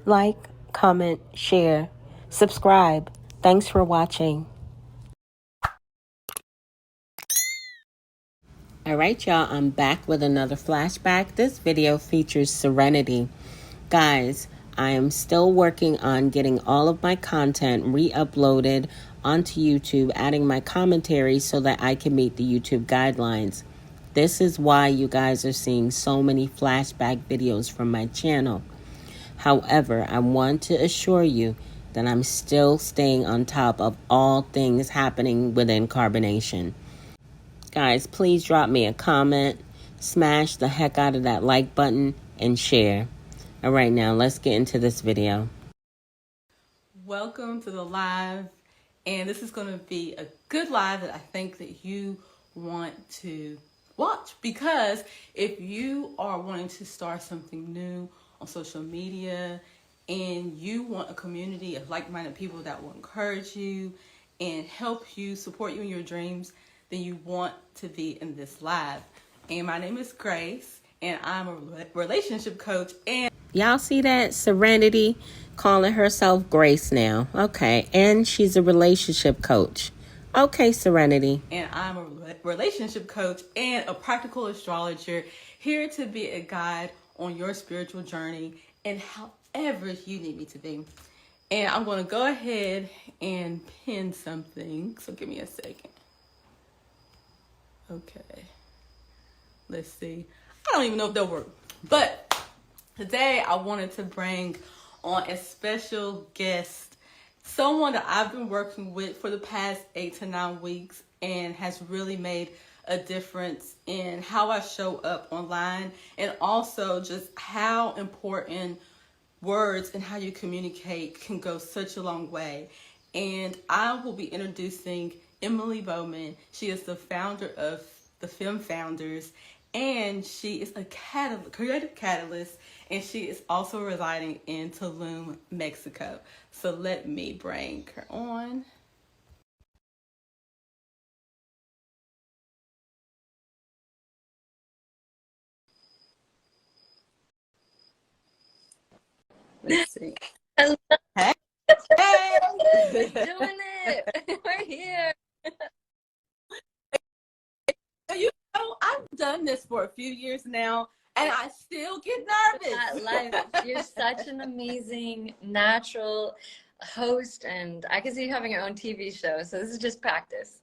like, comment, share, subscribe. Thanks for watching. Alright y'all, I'm back with another flashback. This video features Serenity. Guys, I am still working on getting all of my content re-uploaded onto YouTube, adding my commentary so that I can meet the YouTube guidelines. This is why you guys are seeing so many flashback videos from my channel. However, I want to assure you that I'm still staying on top of all things happening within carbonation. Guys, please drop me a comment, smash the heck out of that like button, and share. All right, now let's get into this video. Welcome to the live, and this is going to be a good live that I think that you want to watch, because if you are wanting to start something new on social media and you want a community of like-minded people that will encourage you and help you, support you in your dreams, then you want to be in this live. And my name is Grace, and I'm a relationship coach. And y'all see that? Serenity calling herself Grace now. Okay, and she's a relationship coach. Okay, Serenity. And I'm a relationship coach and a practical astrologer, here to be a guide on your spiritual journey and however you need me to be. And I'm going to go ahead and pin something. So give me a second. Okay. Let's see. I don't even know if they'll work. But today I wanted to bring on a special guest, someone that I've been working with for the past 8 to 9 weeks and has really made a difference in how I show up online, and also just how important words and how you communicate can go such a long way. And I will be introducing Emily Bowman. She is the founder of the Femme Founders, and she is a creative catalyst, and she is also residing in Tulum, Mexico. So let me bring her on. Let's see. Hello. Hey. We're doing it. We're here. You know, I've done this for a few years now, and I still get nervous. You're such an amazing, natural host, and I can see you having your own TV show. So this is just practice.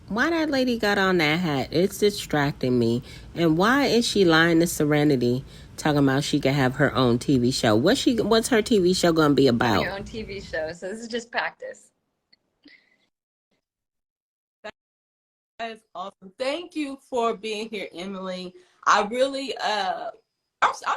Why that lady got on that hat? It's distracting me. And why is she lying to Serenity, talking about she could have her own TV show? What's her TV show gonna be about? Your own TV show. So this is just practice. That is awesome. Thank you for being here, Emily. I really, I'm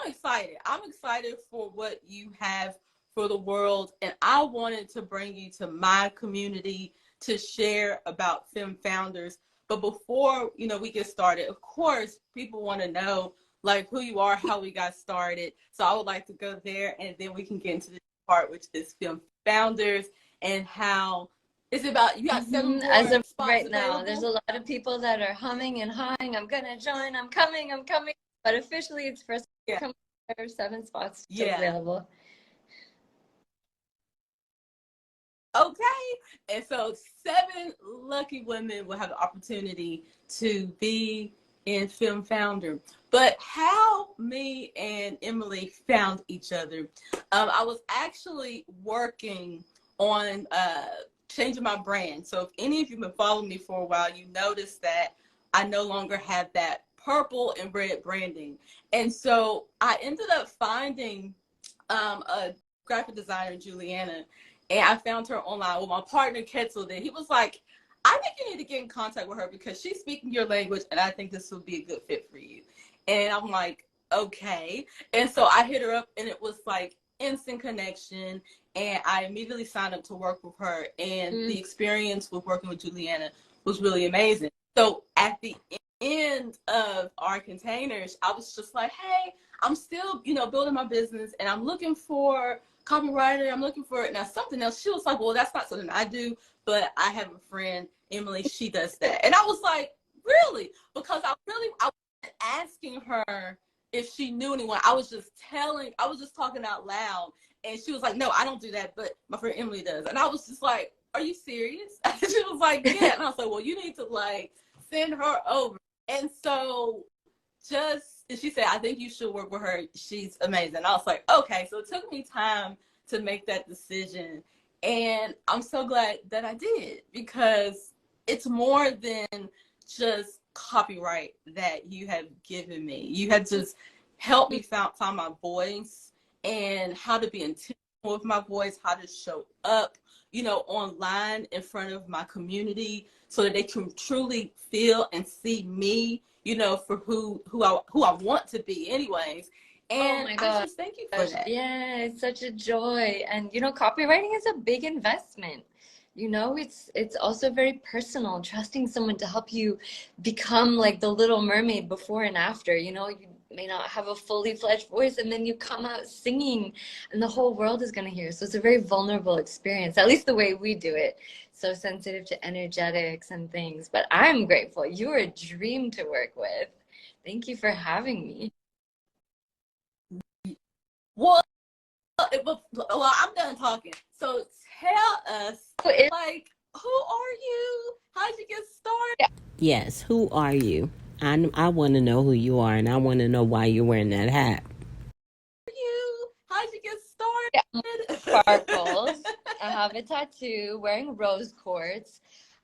excited. I'm excited for what you have for the world, and I wanted to bring you to my community to share about Femme Founders. But before, we get started, of course, people want to know like who you are, how we got started. So I would like to go there, and then we can get into the part, which is Femme Founders, and how it's about, you got 7 more As of spots right available. now, there's a lot of people that are humming and hawing. I'm gonna join. I'm coming. But officially, it's first come. There are 7 spots still available. Okay, and so 7 lucky women will have the opportunity to be in Femme Founder. But how me and Emily found each other, I was actually working on changing my brand. So if any of you have been following me for a while, you notice that I no longer have that purple and red branding. And so I ended up finding a graphic designer, Juliana, and I found her online. Well, my partner, Ketzel, did. He was like, I think you need to get in contact with her because she's speaking your language, and I think this would be a good fit for you. And I'm like, okay. And so I hit her up, and it was like instant connection, and I immediately signed up to work with her. And the experience with working with Juliana was really amazing. So at the end of our containers, I was just like, hey, I'm still, building my business, and I'm looking for copywriter. I'm looking for now something else. She was like, well, that's not something I do, but I have a friend, Emily, she does that. And I was like, really? Because I was asking her if she knew anyone. I was just talking out loud. And she was like, no, I don't do that, but my friend Emily does. And I was just like, are you serious? She was like, yeah. And I was like, well, you need to like send her over. And so and she said, I think you should work with her. She's amazing. I was like, okay. So it took me time to make that decision. And I'm so glad that I did, because it's more than just copyright that you have given me. You have just helped me find my voice and how to be intentional with my voice, how to show up, online in front of my community so that they can truly feel and see me, for who I want to be anyways. And Oh my I God. just thank you for that. Yeah, it's such a joy. And copywriting is a big investment. It's also very personal, trusting someone to help you become like the Little Mermaid before and after. You may not have a fully fledged voice, and then you come out singing and the whole world is going to hear. So it's a very vulnerable experience, at least the way we do it. So sensitive to energetics and things. But I'm grateful. You're a dream to work with. Thank you for having me. Well, I'm done talking. So tell us, like, who are you? How'd you get started? Yes, who are you? I want to know who you are, and I want to know why you're wearing that hat. How'd you get started? Sparkles. I have a tattoo, wearing rose quartz.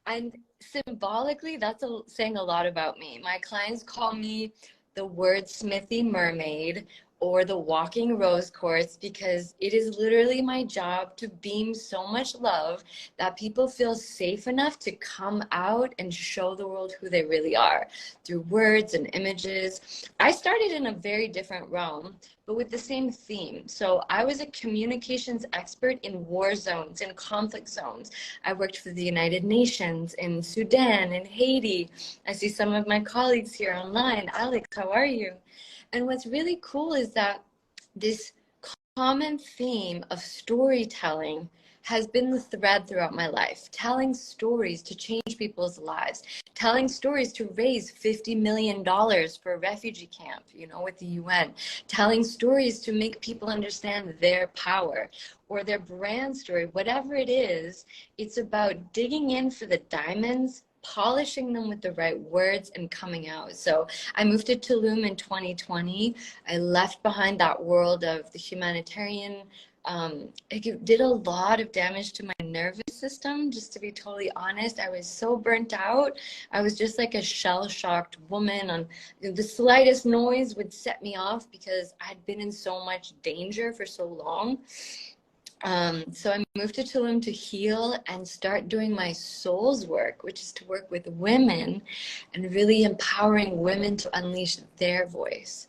And symbolically, that's saying a lot about me. My clients call me the wordsmithy mermaid or the walking rose quartz, because it is literally my job to beam so much love that people feel safe enough to come out and show the world who they really are through words and images. I started in a very different realm, but with the same theme. So I was a communications expert in war zones, in conflict zones. I worked for the United Nations in Sudan and Haiti. I see some of my colleagues here online. Alex, how are you? And what's really cool is that this common theme of storytelling has been the thread throughout my life. Telling stories to change people's lives, telling stories to raise $50 million for a refugee camp, with the UN, telling stories to make people understand their power or their brand story, whatever it is. It's about digging in for the diamonds, polishing them with the right words, and coming out. So I moved to Tulum in 2020. I left behind that world of the humanitarian. It did a lot of damage to my nervous system, just to be totally honest. I was so burnt out. I was just like a shell-shocked woman. On the slightest noise would set me off because I'd been in so much danger for so long. So I moved to Tulum to heal and start doing my soul's work, which is to work with women and really empowering women to unleash their voice.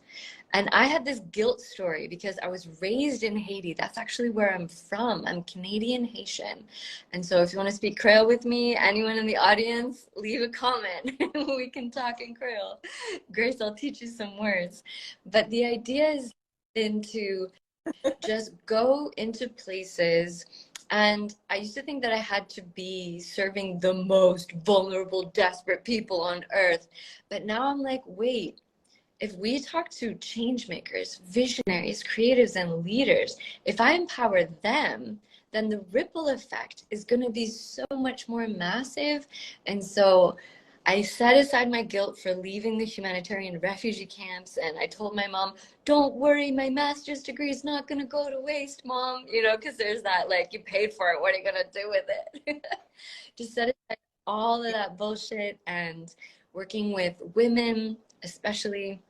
And I had this guilt story because I was raised in Haiti. That's actually where I'm from. I'm Canadian Haitian. And so if you want to speak Creole with me, anyone in the audience, leave a comment. We can talk in Creole. Grace, I'll teach you some words. But the idea is to just go into places. And I used to think that I had to be serving the most vulnerable, desperate people on earth. But now I'm like, wait, if we talk to change makers, visionaries, creatives, and leaders, if I empower them, then the ripple effect is going to be so much more massive. And so I set aside my guilt for leaving the humanitarian refugee camps, and I told my mom, don't worry, my master's degree is not going to go to waste, Mom, because there's that, like, you paid for it, what are you going to do with it? Just set aside all of that bullshit and working with women, especially,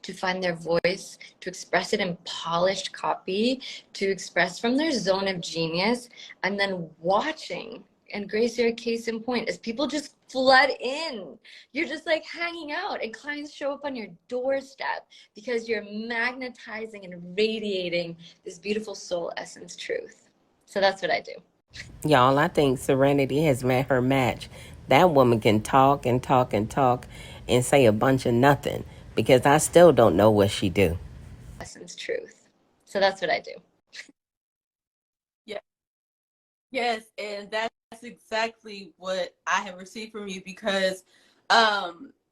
to find their voice, to express it in polished copy, to express from their zone of genius, and then watching. And Grace, you're a case in point, as people just flood in. You're just like hanging out, and clients show up on your doorstep because you're magnetizing and radiating this beautiful soul essence truth. So that's what I do. Y'all, I think Serenity has met her match. That woman can talk and talk and talk and say a bunch of nothing, because I still don't know what she do. Essence truth. So that's what I do. Yeah. Yes, and that's exactly what I have received from you, because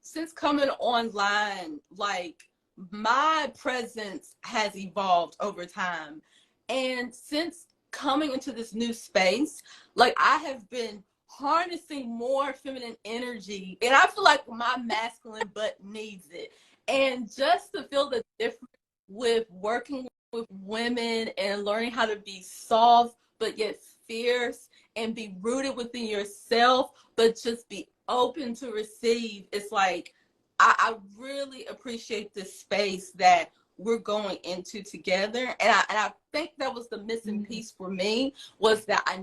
since coming online, like my presence has evolved over time. And since coming into this new space, like I have been harnessing more feminine energy, and I feel like my masculine butt needs it. And just to feel the difference with working with women and learning how to be soft but yet fierce and be rooted within yourself but just be open to receive, it's like I really appreciate this space that we're going into together. And I think that was the missing piece for me, was that I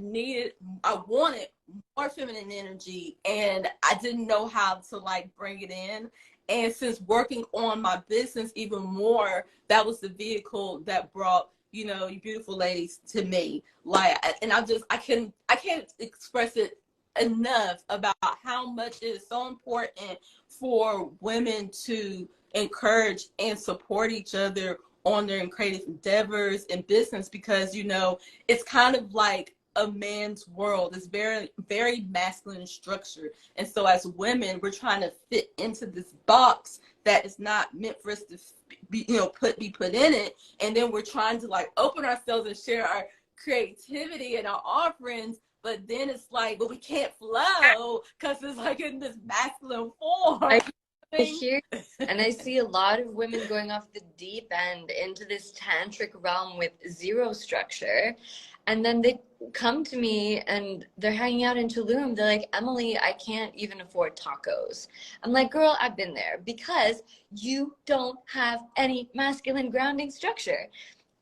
wanted more feminine energy and I didn't know how to like bring it in. And since working on my business even more, that was the vehicle that brought, you know, you beautiful ladies to me. Like, and I can't express it enough about how much it is so important for women to encourage and support each other on their creative endeavors and business, because you know it's kind of like a man's world. It's very masculine structure, and so as women we're trying to fit into this box that is not meant for us to be, you know, be put in it. And then we're trying to like open ourselves and share our creativity and our offerings, but then it's like, but we can't flow because it's like in this masculine form. I hear, and I see a lot of women going off the deep end into this tantric realm with zero structure. And then they come to me and they're hanging out in Tulum. They're like, Emily, I can't even afford tacos. I'm like, girl, I've been there, because you don't have any masculine grounding structure.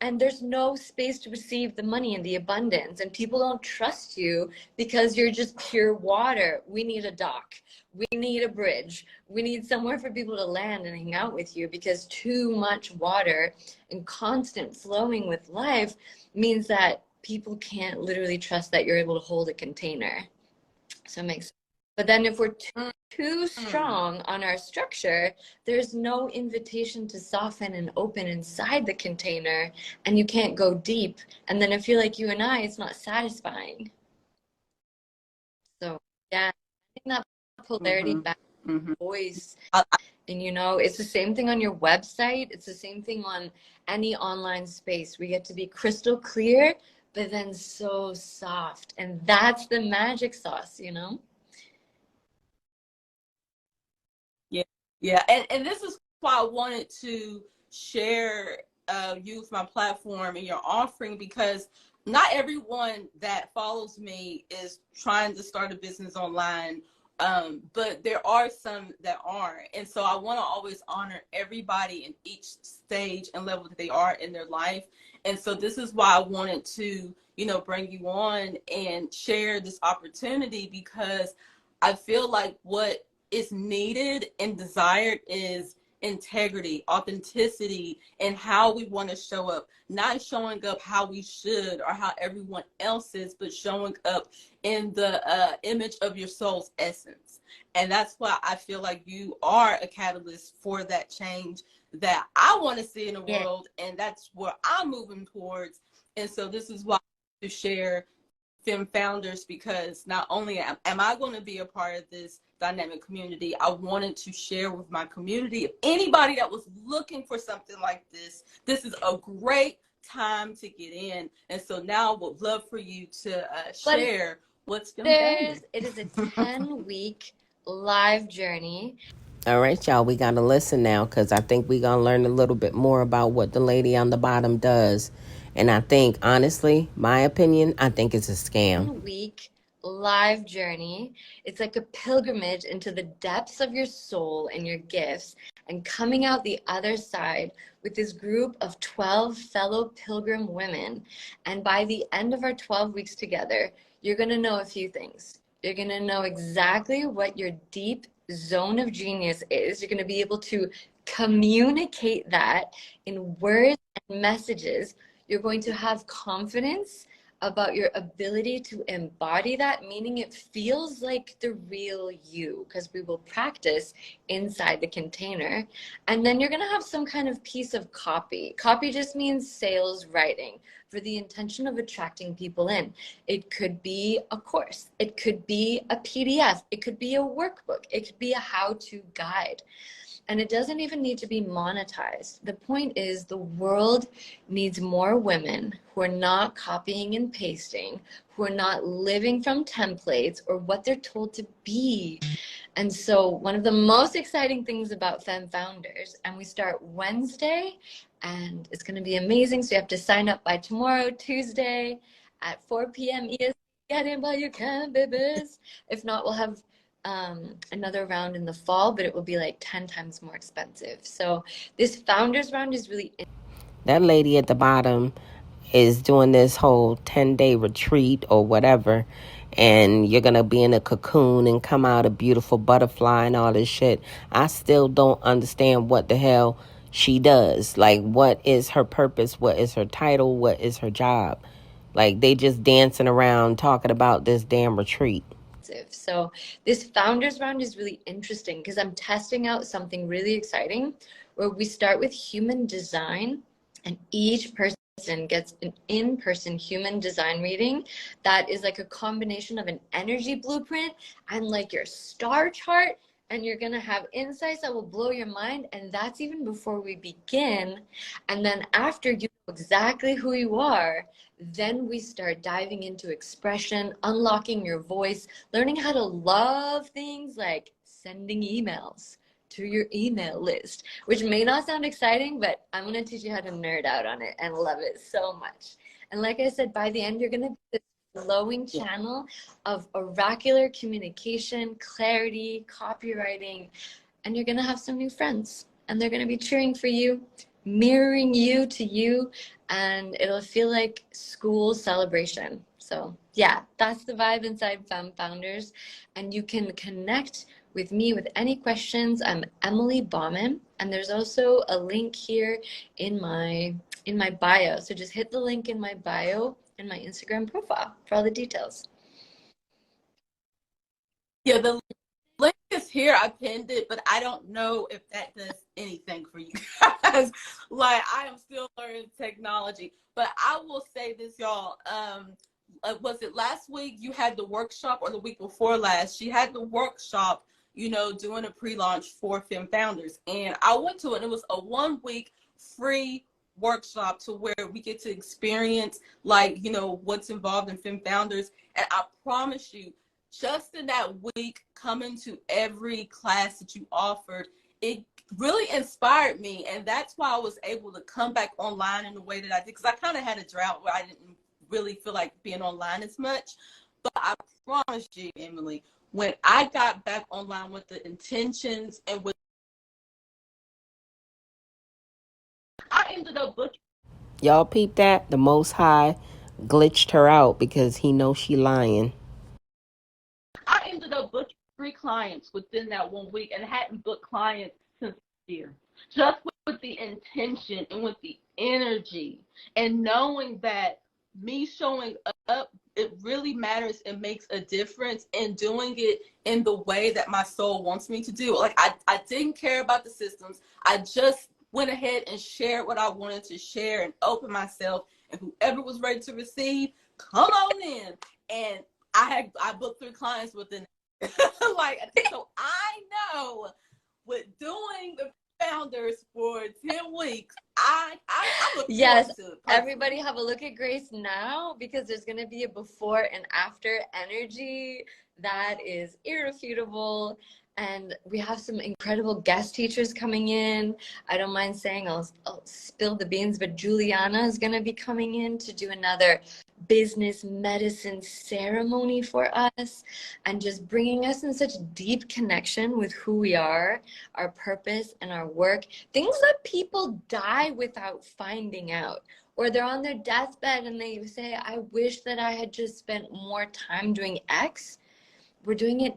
And there's no space to receive the money and the abundance. And people don't trust you because you're just pure water. We need a dock. We need a bridge. We need somewhere for people to land and hang out with you, because too much water and constant flowing with life means that people can't literally trust that you're able to hold a container. So it makes sense. But then if we're too strong on our structure, there's no invitation to soften and open inside the container, and you can't go deep. And then I feel like you and I, it's not satisfying. So yeah, I think that polarity back voice. And you know, it's the same thing on your website. It's the same thing on any online space. We get to be crystal clear, but then so soft. And that's the magic sauce, you know? Yeah, and this is why I wanted to share use my platform and your offering, because not everyone that follows me is trying to start a business online, but there are some that aren't. And so I want to always honor everybody in each stage and level that they are in their life. And so this is why I wanted to, you know, bring you on and share this opportunity, because I feel like what is needed and desired is integrity, authenticity, and how we want to show up. Not showing up how we should or how everyone else is, but showing up in the image of your soul's essence. And that's why I feel like you are a catalyst for that change that I want to see in the world, and that's where I'm moving towards. And so this is why I want to share Fem Founders, because not only am I going to be a part of this dynamic community, I wanted to share with my community. If anybody that was looking for something like this is a great time to get in. And so now I would love for you to share what's Fem Founders. It is a 10-week live journey. All right, y'all, we got to listen now, because I think we're going to learn a little bit more about what the lady on the bottom does. And I think, honestly, my opinion, I think it's a scam. 10-week live journey. It's like a pilgrimage into the depths of your soul and your gifts, and coming out the other side with this group of 12 fellow pilgrim women. And by the end of our 12 weeks together, you're going to know a few things. You're going to know exactly what your deep zone of genius is. You're going to be able to communicate that in words and messages. You're going to have confidence about your ability to embody that, meaning it feels like the real you, because we will practice inside the container. And then you're going to have some kind of piece of copy. Copy just means sales writing for the intention of attracting people in. It could be a course. It could be a PDF. It could be a workbook. It could be a how-to guide. And it doesn't even need to be monetized. The point is, the world needs more women who are not copying and pasting, who are not living from templates or what they're told to be. And so one of the most exciting things about Femme Founders, and we start Wednesday, and it's going to be amazing. So you have to sign up by tomorrow, Tuesday at 4 p.m. EST. Get in while you can, babies. If not, we'll have another round in the fall, but it will be like 10 times more expensive. So this Founders Round is really... That lady at the bottom is doing this whole 10-day retreat or whatever, and you're going to be in a cocoon and come out a beautiful butterfly and all this shit. I still don't understand what the hell she does. Like, what is her purpose? What is her title? What is her job? Like, they just dancing around talking about this damn retreat. So this Founders Round is really interesting because I'm testing out something really exciting where we start with human design, and each person gets an in-person human design reading that is like a combination of an energy blueprint and like your star chart, and you're gonna have insights that will blow your mind. And that's even before we begin. And then after you know exactly who you are, then we start diving into expression, unlocking your voice, learning how to love things like sending emails to your email list, which may not sound exciting, but I'm going to teach you how to nerd out on it and love it so much. And like I said, by the end, you're going to be this flowing channel of oracular communication, clarity, copywriting, and you're going to have some new friends, and they're going to be cheering for you, mirroring you to you, and it'll feel like school celebration. So yeah, that's the vibe inside Femme Founders. And you can connect with me with any questions. I'm Emily Bauman, and there's also a link here in my bio. So just hit the link in my bio and my Instagram profile for all the details. Yeah, the link is here. I pinned it, but I don't know if that does anything for you guys. Like, I am still learning technology. But I will say this, y'all. Was it last week you had the workshop, or the week before last? She had the workshop, you know, doing a pre-launch for Femme Founders. And I went to it, and it was a 1-week free workshop to where we get to experience, like, you know, what's involved in Femme Founders. And I promise you, just in that week, coming to every class that you offered, it really inspired me. And that's why I was able to come back online in the way that I did, because I kind of had a drought where I didn't really feel like being online as much. But I promise you, Emily, when I got back online with the intentions and with, I ended up booking. Y'all peep that? The Most High glitched her out because he knows she lying. I ended up booking 3 clients within that 1 week, and hadn't booked clients since last year. Just with the intention and with the energy, and knowing that me showing up, it really matters and makes a difference, and doing it in the way that my soul wants me to do. Like, I didn't care about the systems. I just went ahead and shared what I wanted to share and open myself, and whoever was ready to receive, come on in. And I booked 3 clients within like, so I know with doing the Founders for 10 weeks, I look yes, forward to it. Everybody have a look at Grace now, because there's going to be a before and after energy that is irrefutable. And we have some incredible guest teachers coming in. I don't mind saying, I'll spill the beans, but Juliana is going to be coming in to do another business medicine ceremony for us, and just bringing us in such deep connection with who we are, our purpose, and our work. Things that people die without finding out, or they're on their deathbed and they say, I wish that I had just spent more time doing X. We're doing it.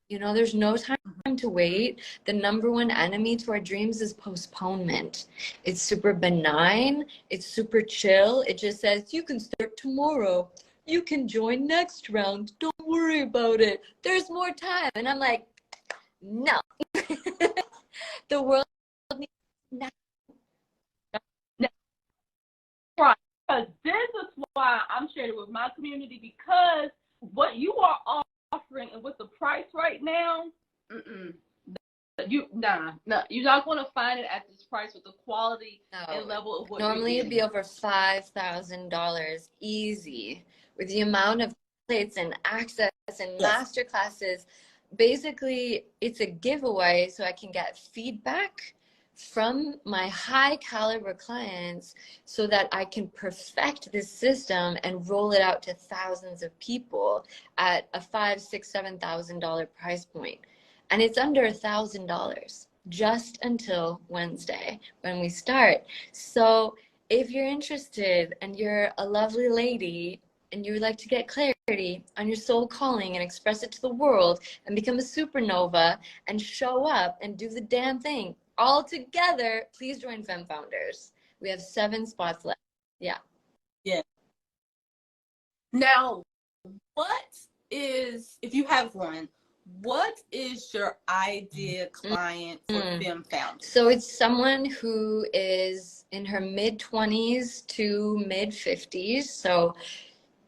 You know, there's no time to wait. The number one enemy to our dreams is postponement. It's super benign. It's super chill. It just says, you can start tomorrow. You can join next round. Don't worry about it. There's more time. And I'm like, no. The world needs now. Right. Because this is why I'm sharing it with my community, because what you are offering and with the price right now, you're not going to find it at this price with the quality and No. level of what Normally you're it'd be getting. over $5,000 easy with the amount of plates and access and Yes. master classes. Basically, it's a giveaway so I can get feedback from my high caliber clients so that I can perfect this system and roll it out to thousands of people at a $5,000, $6,000, $7,000 price point. And it's under $1,000 just until Wednesday when we start. So if you're interested and you're a lovely lady and you would like to get clarity on your soul calling and express it to the world and become a supernova and show up and do the damn thing all together, please join Femme Founders. We have 7 spots left. Yeah. Yeah. Now, what is, if you have one, what is your ideal client for Femme Founders? So it's someone who is in her mid-20s to mid-50s. So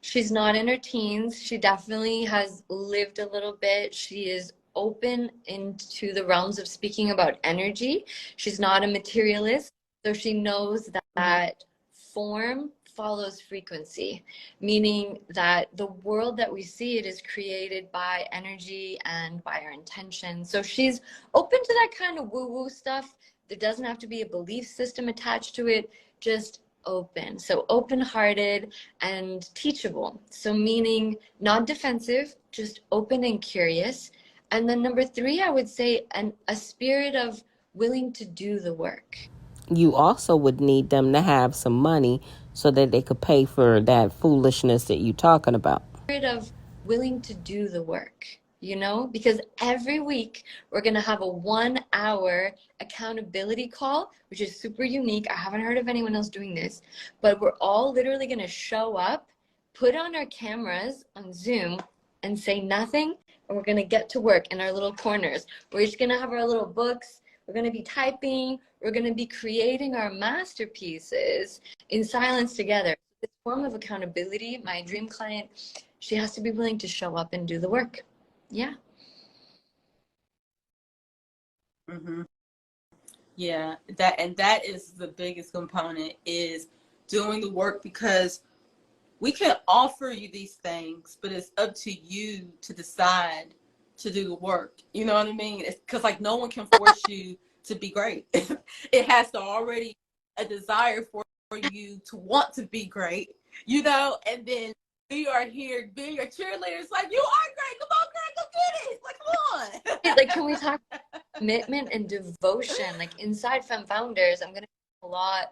she's not in her teens. She definitely has lived a little bit. She is open into the realms of speaking about energy. She's not a materialist. So she knows that form follows frequency, meaning that the world that we see, it is created by energy and by our intention. So she's open to that kind of woo-woo stuff. There doesn't have to be a belief system attached to it, just open. So open-hearted and teachable. So meaning not defensive, just open and curious. And then number 3, I would say a spirit of willing to do the work. You also would need them to have some money so that they could pay for that foolishness that you're talking about. Spirit of willing to do the work, you know, because every week we're going to have a 1-hour accountability call, which is super unique. I haven't heard of anyone else doing this, but we're all literally going to show up, put on our cameras on Zoom and say nothing. And we're going to get to work in our little corners. We're just going to have our little books. We're going to be typing. We're going to be creating our masterpieces in silence together. This form of accountability, my dream client, she has to be willing to show up and do the work. Yeah. Mm-hmm. Yeah, that is the biggest component, is doing the work, because we can offer you these things, but it's up to you to decide to do the work. You know what I mean? Because like no one can force you to be great. It has to already a desire for you to want to be great, you know, and then we are here being your cheerleaders, like, you are great, come on girl, go get it, like, come on. Like, can we talk commitment and devotion? Like inside Femme Founders, I'm going to talk a lot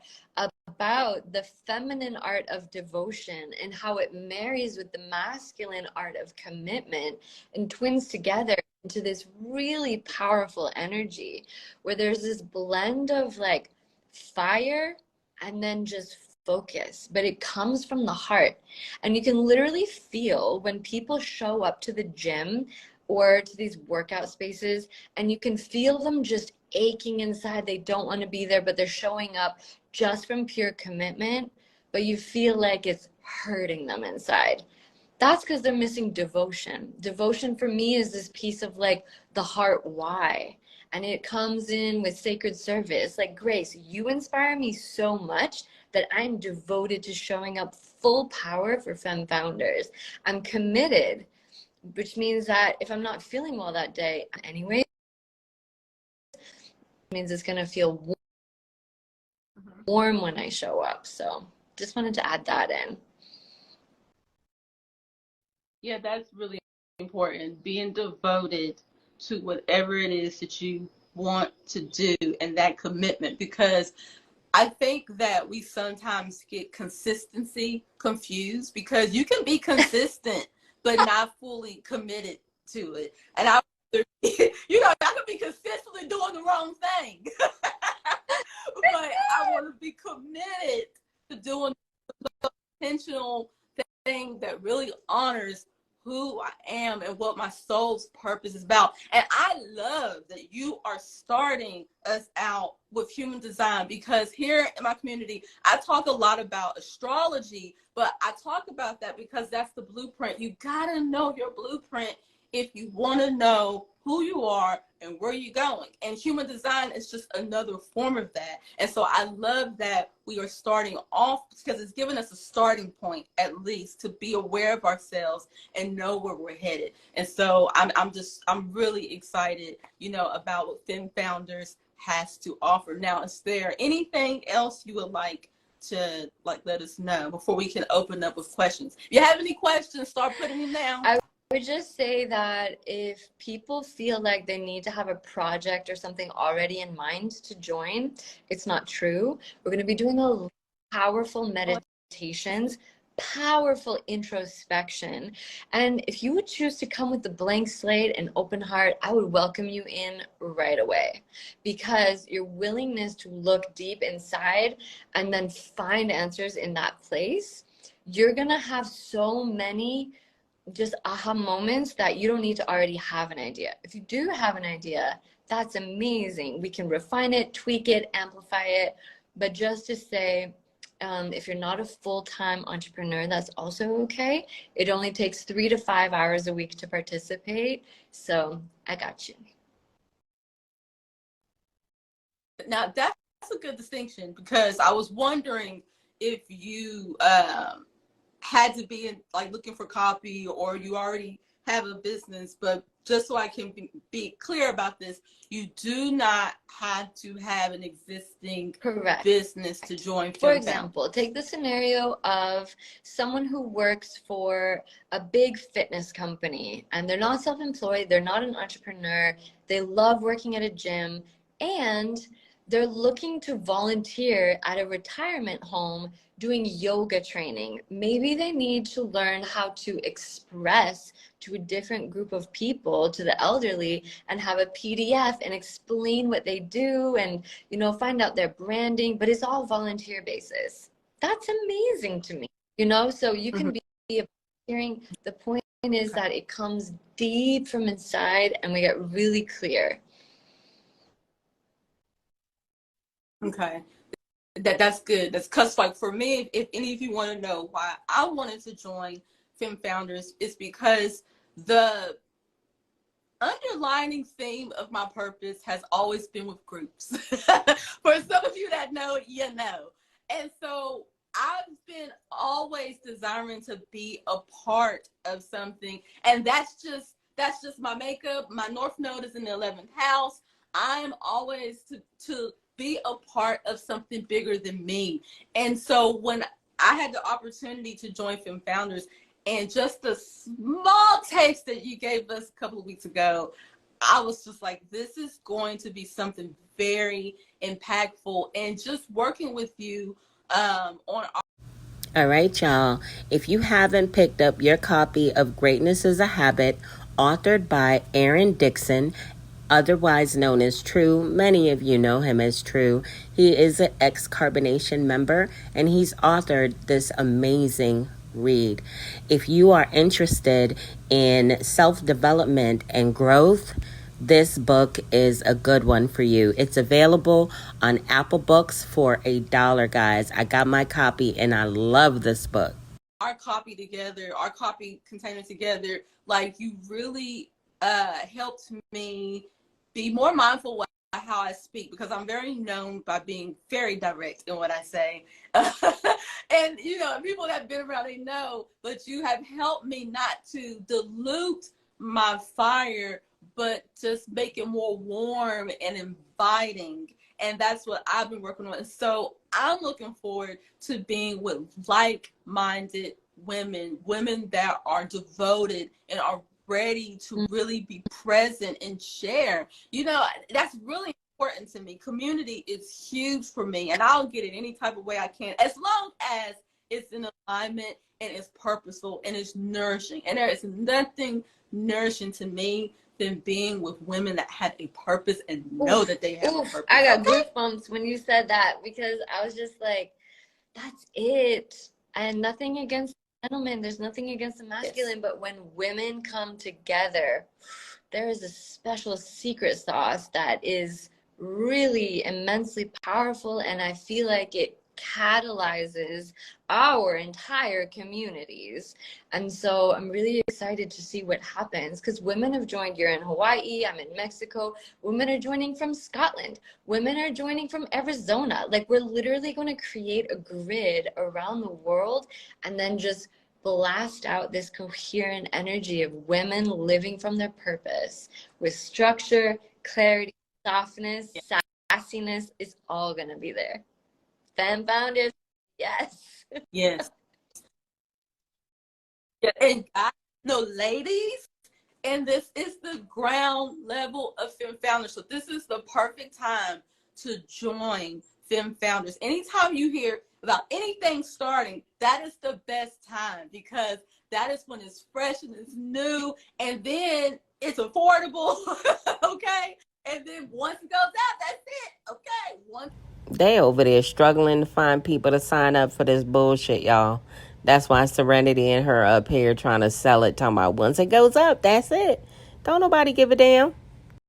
about the feminine art of devotion and how it marries with the masculine art of commitment and twins together into this really powerful energy where there's this blend of like fire and then just focus, but it comes from the heart. And you can literally feel when people show up to the gym or to these workout spaces, and you can feel them just aching inside. They don't want to be there, but they're showing up just from pure commitment, but you feel like it's hurting them inside. That's because they're missing devotion. Devotion for me is this piece of like the heart why. And it comes in with sacred service. Like, Grace, you inspire me so much that I'm devoted to showing up full power for Femme Founders. I'm committed, which means that if I'm not feeling well that day anyway, it means it's going to feel warm when I show up. So just wanted to add that in. Yeah, that's really important. Being devoted to whatever it is that you want to do, and that commitment, because I think that we sometimes get consistency confused, because you can be consistent but not fully committed to it. And I, you know, I could be consistently doing the wrong thing, but I want to be committed to doing the intentional thing that really honors who I am and what my soul's purpose is about. And I love that you are starting us out with human design, because here in my community, I talk a lot about astrology, but I talk about that because that's the blueprint. You gotta know your blueprint if you want to know who you are and where you're going. And human design is just another form of that. And so I love that we are starting off because it's given us a starting point, at least, to be aware of ourselves and know where we're headed. And so I'm really excited, about what Fem Founders has to offer. Now, is there anything else you would like to let us know before we can open up with questions? If you have any questions, start putting them down. I would just say that if people feel like they need to have a project or something already in mind to join, it's not true. We're going to be doing a powerful meditations, powerful introspection. And if you would choose to come with a blank slate and open heart, I would welcome you in right away, because your willingness to look deep inside and then find answers in that place, you're going to have so many just aha moments that you don't need to already have an idea. If you do have an idea, that's amazing. We can refine it, tweak it, amplify it. But just to say, if you're not a full-time entrepreneur, that's also okay. It only takes 3 to 5 hours a week to participate. So I got you. Now, that's a good distinction, because I was wondering if you had to be looking for copy, or you already have a business. But just so I can be clear about this, you do not have to have an existing Correct. business to join. For example, take the scenario of someone who works for a big fitness company and they're not self-employed, they're not an entrepreneur, they love working at a gym, and they're looking to volunteer at a retirement home doing yoga training. Maybe they need to learn how to express to a different group of people, to the elderly, and have a PDF and explain what they do and, find out their branding, but it's all volunteer basis. That's amazing to me, so you can be volunteering. The point is that it comes deep from inside and we get really clear. Okay. That's good. That's because, for me, if any of you want to know why I wanted to join Fem Founders, it's because the underlining theme of my purpose has always been with groups. For some of you that know, you know. And so I've been always desiring to be a part of something. And that's just my makeup. My North Node is in the 11th house. I'm always to be a part of something bigger than me. And so when I had the opportunity to join Fem Founders, and just the small taste that you gave us a couple of weeks ago, I was just like, this is going to be something very impactful. And just working with you on our— All right, y'all. If you haven't picked up your copy of Greatness is a Habit, authored by Aaron Dixon, otherwise known as True. Many of you know him as True. He is an ex-Carbonation member, and he's authored this amazing read. If you are interested in self-development and growth, this book is a good one for you. It's available on Apple Books for $1, guys. I got my copy, and I love this book. Our copy container together, you really helped me be more mindful of how I speak, because I'm very known by being very direct in what I say. And, people that have been around, they know, but you have helped me not to dilute my fire, but just make it more warm and inviting. And that's what I've been working on. So I'm looking forward to being with like-minded women that are devoted and are ready to really be present and share. That's really important to me. Community is huge for me, and I'll get it any type of way I can, as long as it's in alignment and it's purposeful and it's nourishing. And there is nothing nourishing to me than being with women that have a purpose and know that they have a purpose. I got goosebumps when you said that, because I was just like, that's it. And nothing against gentlemen, there's nothing against the masculine, but when women come together, there is a special secret sauce that is really immensely powerful, and I feel like it catalyzes our entire communities. And so I'm really excited to see what happens, because women have joined. You're in Hawaii, I'm in Mexico. Women are joining from Scotland. Women are joining from Arizona. Like, we're literally going to create a grid around the world and then just blast out this coherent energy of women living from their purpose with structure, clarity, softness, sassiness is all going to be there. Femme founders, yes. Yes. Yeah, and I know, ladies, and this is the ground level of Femme Founders. So this is the perfect time to join Femme Founders. Anytime you hear about anything starting, that is the best time, because that is when it's fresh and it's new, and then it's affordable. Okay? And then once it goes out, that's it. Okay? Once They over there struggling to find people to sign up for this bullshit, y'all. That's why Serenity and her up here trying to sell it, talking about once it goes up, that's it. Don't nobody give a damn.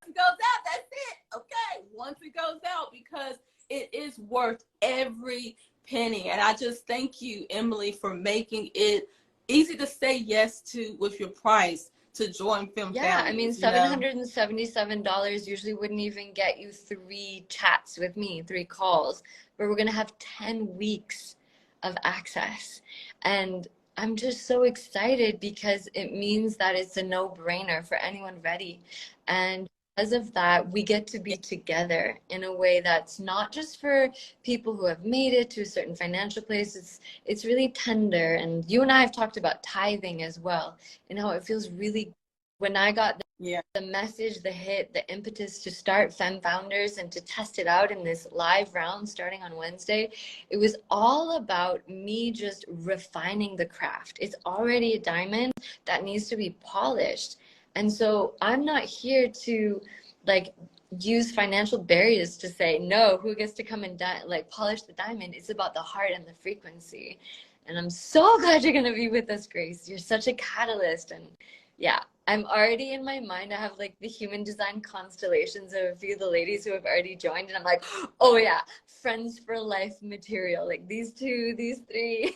it goes out, that's it. Okay? Once it goes out, because it is worth every penny. And I just thank you, Emily, for making it easy to say yes to with your price to join Femme Yeah, Founders. I mean, $777 usually wouldn't even get you 3 chats with me, 3 calls, but we're going to have 10 weeks of access. And I'm just so excited, because it means that it's a no-brainer for anyone ready. And because of that, we get to be together in a way that's not just for people who have made it to a certain financial place. It's really tender. And you and I have talked about tithing as well, and how it feels really, when I got the message, the hit, the impetus to start Femme Founders and to test it out in this live round starting on Wednesday, it was all about me just refining the craft. It's already a diamond that needs to be polished. And so I'm not here to like use financial barriers to say, no, who gets to come and like polish the diamond. It's about the heart and the frequency. And I'm so glad you're going to be with us, Grace. You're such a catalyst. And yeah, I'm already in my mind. I have like the human design constellations of a few of the ladies who have already joined. And I'm like, oh yeah, friends for life material. Like these 2, these 3.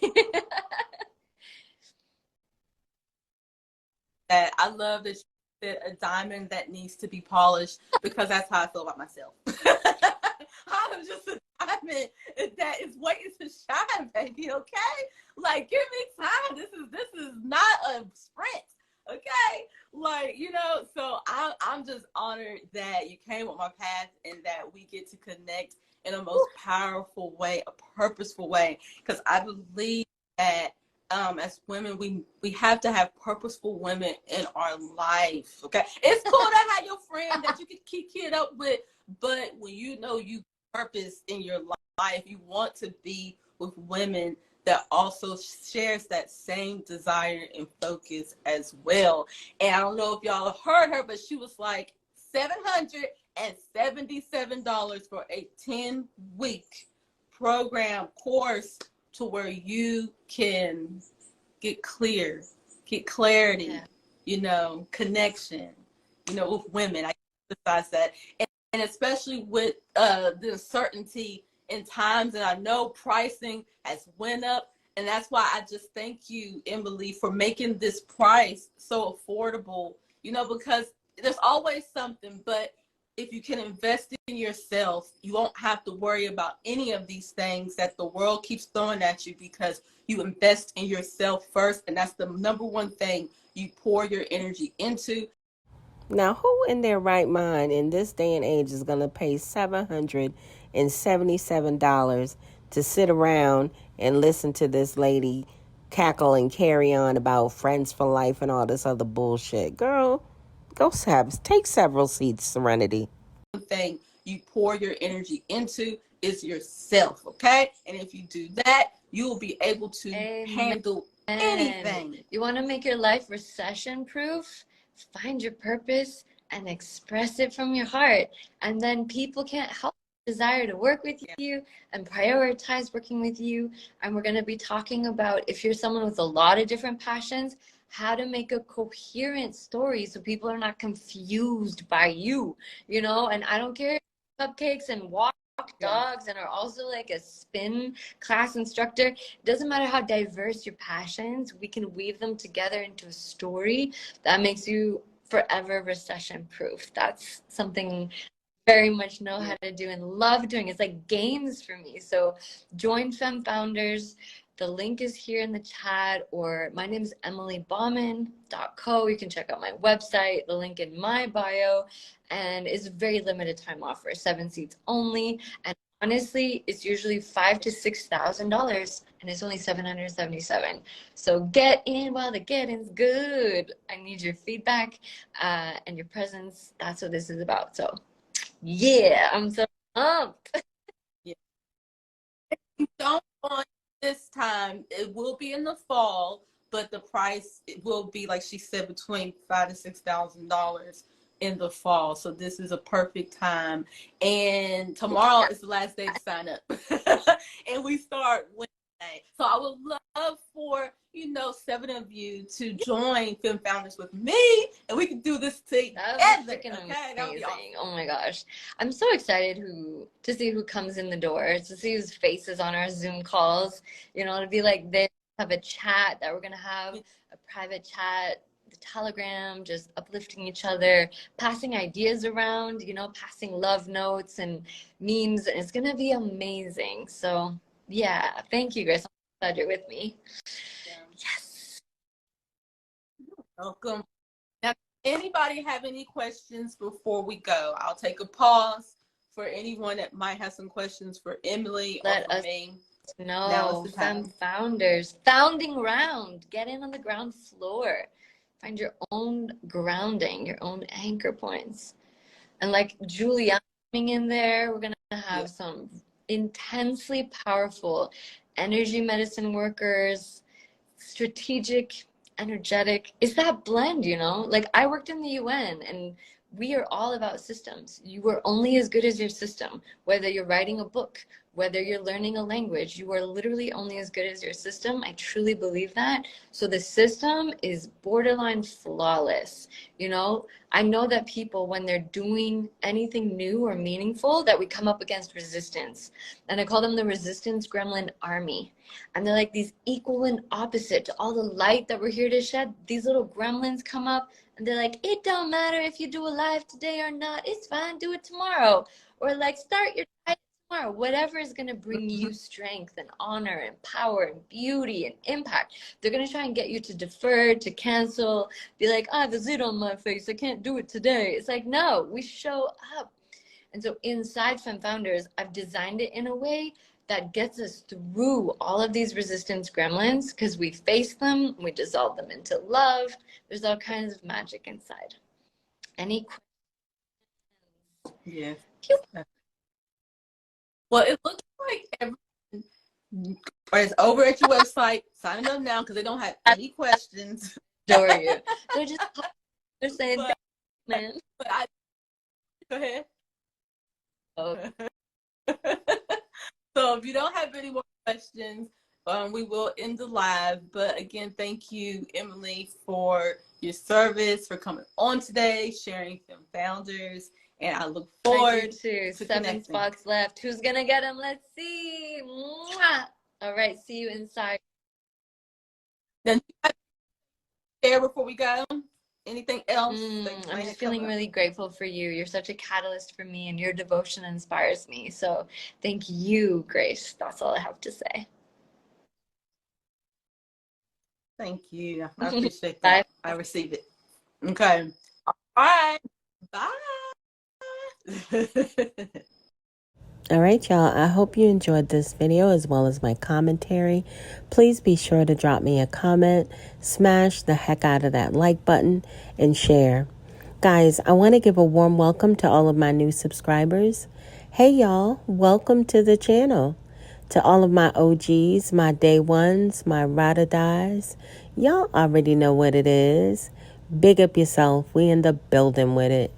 I love that you said a diamond that needs to be polished, because that's how I feel about myself. I'm just a diamond that is waiting to shine, baby. Okay, like give me time. This is not a sprint. Okay, like so I'm just honored that you came on my path and that we get to connect in a most powerful way, a purposeful way, because I believe that as women, we have to have purposeful women in our life. Okay, it's cool to have your friend that you can keep it up with, but when you purpose in your life, you want to be with women that also shares that same desire and focus as well. And I don't know if y'all have heard her, but she was like $777 for a 10-week program course, to where you can get clear, get clarity, connection, with women. I emphasize that. And especially with the uncertainty in times, and I know pricing has went up. And that's why I just thank you, Emily, for making this price so affordable, because there's always something, but if you can invest in yourself, you won't have to worry about any of these things that the world keeps throwing at you, because you invest in yourself first. And that's the number one thing you pour your energy into. Now, who in their right mind in this day and age is going to pay $777 to sit around and listen to this lady cackle and carry on about friends for life and all this other bullshit? Girl, take several seats, Serenity. One thing you pour your energy into is yourself, okay? And if you do that, you will be able to handle anything. You want to make your life recession proof? Find your purpose and express it from your heart. And then people can't help desire to work with you and prioritize working with you. And we're going to be talking about, if you're someone with a lot of different passions, how to make a coherent story so people are not confused by you, and I don't care, cupcakes and water dogs and are also like a spin class instructor. It doesn't matter how diverse your passions, we can weave them together into a story that makes you forever recession proof. That's something very much know how to do and love doing. It's like games for me. So join Femme Founders. The link is here in the chat, or my name is emilybauman.co. You can check out my website, the link in my bio, and it's a very limited time offer, 7 seats only. And honestly, it's usually $5,000 to $6,000, and it's only $777. So get in while the getting's good. I need your feedback and your presence. That's what this is about. So yeah, I'm so pumped. Yeah. Don't want this time. It will be in the fall, but the price it will be, like she said, between $5,000 to $6,000 in the fall. So this is a perfect time. And tomorrow is the last day to sign up, and we start Wednesday. So I would love for 7 of you to join Femme Founders with me, and we can do this together. That was freaking Okay, amazing. awesome. Oh my gosh. I'm so excited to see who comes in the door, to see whose faces on our Zoom calls, to be like this, have a chat that we're going to have, a private chat, the Telegram, just uplifting each other, passing ideas around, passing love notes and memes. And it's going to be amazing. So yeah, thank you, Grace. I'm glad you're with me. Yes. Welcome. Now, anybody have any questions before we go? I'll take a pause for anyone that might have some questions for Emily or for me. No, Femme Founders, founding round. Get in on the ground floor. Find your own grounding, your own anchor points. And like Julia coming in there, we're going to have some intensely powerful energy medicine workers, strategic, energetic. It's that blend, like I worked in the UN, and we are all about systems. You are only as good as your system. Whether you're writing a book, whether you're learning a language, you are literally only as good as your system. I truly believe that. So the system is borderline flawless. I know that people, when they're doing anything new or meaningful, that we come up against resistance. And I call them the resistance gremlin army. And they're like these equal and opposite to all the light that we're here to shed. These little gremlins come up and they're like, it don't matter if you do a live today or not. It's fine. Do it tomorrow. Or like, start your diet tomorrow. Whatever is going to bring you strength and honor and power and beauty and impact. They're going to try and get you to defer, to cancel, be like, I have a zit on my face. I can't do it today. It's like, no, we show up. And so inside Femme Founders, I've designed it in a way that gets us through all of these resistance gremlins, because we face them, we dissolve them into love. There's all kinds of magic inside. Any questions? Yeah. Well, it looks like everything is over at your website. Sign up now because they don't have any questions. Adore you. They're saying, But- man. Go ahead. Oh. So if you don't have any more questions, we will end the live. But again, thank you, Emily, for your service, for coming on today, sharing Femme Founders, and I look forward to 7 connecting. spots left. Who's gonna get them? Let's see. Mwah! All right, see you inside. Then share before we go. Anything else? I'm just feeling really grateful for you. You're such a catalyst for me, and your devotion inspires me. So thank you, Grace. That's all I have to say. Thank you. I appreciate that. I receive it. Okay. All right. Bye. All right, y'all. I hope you enjoyed this video as well as my commentary. Please be sure to drop me a comment, smash the heck out of that like button, and share. Guys, I want to give a warm welcome to all of my new subscribers. Hey, y'all. Welcome to the channel. To all of my OGs, my day ones, my ride or dies. Y'all already know what it is. Big up yourself. We in the building with it.